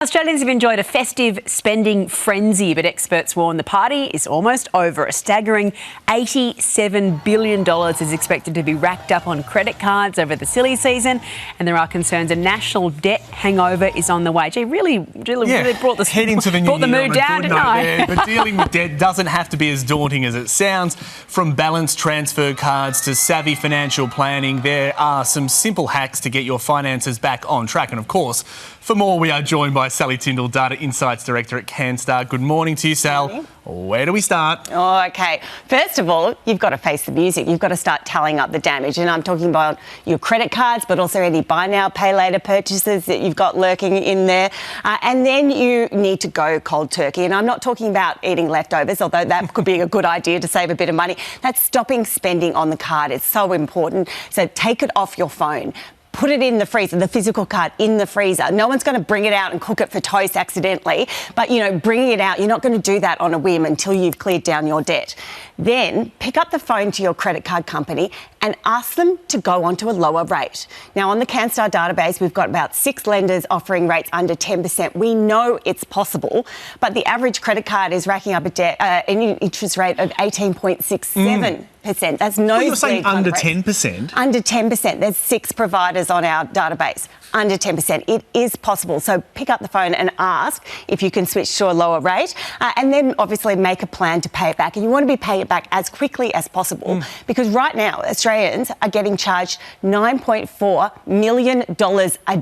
Australians have enjoyed a festive spending frenzy, but experts warn the party is almost over. A staggering $87 billion is expected to be racked up on credit cards over the silly season, and there are concerns a national debt hangover is on the way. Gee, really brought the mood down, didn't I? But dealing with debt doesn't have to be as daunting as it sounds. From balanced transfer cards to savvy financial planning, there are some simple hacks to get your finances back on track. And of course, for more, we are joined by Sally Tyndall, Data Insights Director at CanStar. Good morning to you, Sal. Morning. Where do we start? Oh, OK. First of all, you've got to face the music. You've got to start tallying up the damage. And I'm talking about your credit cards, but also any buy now, pay later purchases that you've got lurking in there. And then you need to go cold turkey. And I'm not talking about eating leftovers, although that could be a good idea to save a bit of money. That's stopping spending on the card. It's so important. So take it off your phone. Put it in the freezer, the physical card in the freezer. No one's going to bring it out and cook it for toast accidentally. But, you know, bringing it out, you're not going to do that on a whim until you've cleared down your debt. Then pick up the phone to your credit card company and ask them to go onto a lower rate. Now, on the CanStar database, we've got about 6 lenders offering rates under 10%. We know it's possible, but the average credit card is racking up an interest rate of 18.67%. That's no. Well, you're saying under 10%? Under 10%. There's 6 providers on our database. Under 10%. It is possible. So pick up the phone and ask if you can switch to a lower rate, and then obviously make a plan to pay it back. And you want to be paying it back as quickly as possible because right now Australians are getting charged $9.4 million a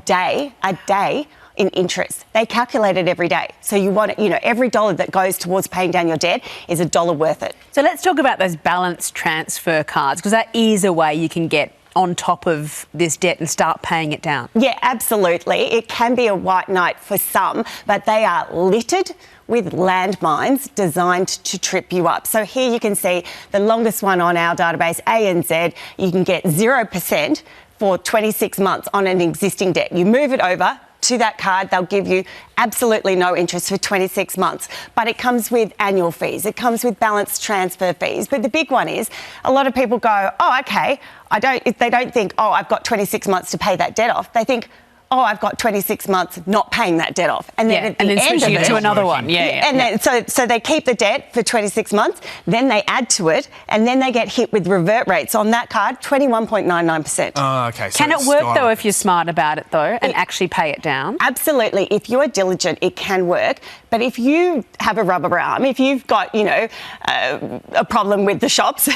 day in interest. They calculate it every day. So you want, every dollar that goes towards paying down your debt is a dollar worth it. So let's talk about those balanced transfer cards, because that is a way you can get on top of this debt and start paying it down. Yeah, absolutely. It can be a white knight for some, but they are littered with landmines designed to trip you up. So here you can see the longest one on our database, ANZ. You can get 0% for 26 months on an existing debt. You move it over to that card, they'll give you absolutely no interest for 26 months. But it comes with annual fees. It comes with balanced transfer fees. But the big one is a lot of people go, oh, OK, they don't think, oh, I've got 26 months to pay that debt off. They think, oh, I've got 26 months not paying that debt off. And then switching it to another one. Then, so they keep the debt for 26 months, then they add to it, and then they get hit with revert rates on that card, 21.99%. Oh, OK. Can it work, though, if you're smart about it, though, and actually pay it down? Absolutely. If you are diligent, it can work. But if you have a rubber arm, if you've got, a problem with the shops,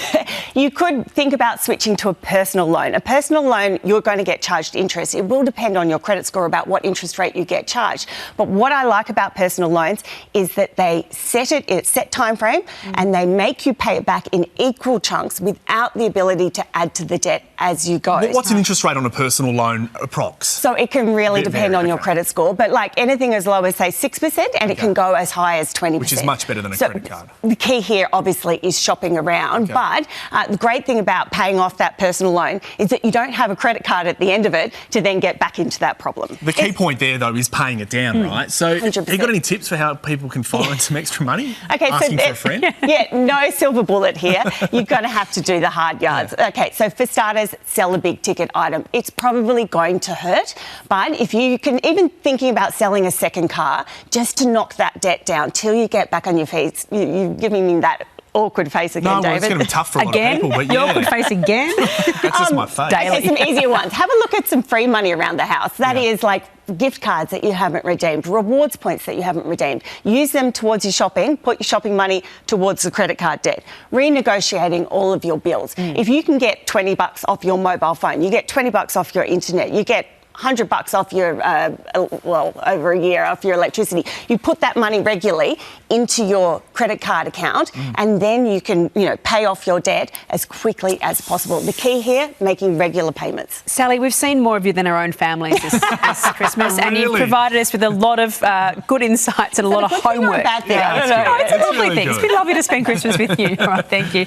you could think about switching to a personal loan. A personal loan, you're going to get charged interest. It will depend on your credit score about what interest rate you get charged. But what I like about personal loans is that they set time frame and they make you pay it back in equal chunks without the ability to add to the debt as you go. What's an interest rate on a personal loan approx? So it can really depend on your credit score, but like anything as low as say 6%, and it can go as high as 20%. Which is much better than a credit card. The key here obviously is shopping around, but the great thing about paying off that personal loan is that you don't have a credit card at the end of it to then get back into that problem. The key point there, though, is paying it down, right? So 100%. Have you got any tips for how people can find some extra money? Okay, asking for a friend? Yeah, no silver bullet here. You're going to have to do the hard yards. Yeah. Okay, so for starters, sell a big ticket item. It's probably going to hurt, but if you can, even thinking about selling a second car, just to knock that debt down till you get back on your feet, you're giving me that awkward face again, David. It's going to be tough for a lot of people. But Your awkward face again? That's just my face. Daily. Okay, some easier ones. Have a look at some free money around the house. That is like gift cards that you haven't redeemed, rewards points that you haven't redeemed. Use them towards your shopping. Put your shopping money towards the credit card debt. Renegotiating all of your bills. If you can get $20 off your mobile phone, you get $20 off your internet, you get $100 off your, over a year off your electricity. You put that money regularly into your credit card account and then you can, pay off your debt as quickly as possible. The key here, making regular payments. Sally, we've seen more of you than our own families this Christmas, and you've provided us with a lot of good insights and a lot of homework. Bad thing. No, it's a lovely thing. It's been lovely to spend Christmas with you. All right, thank you.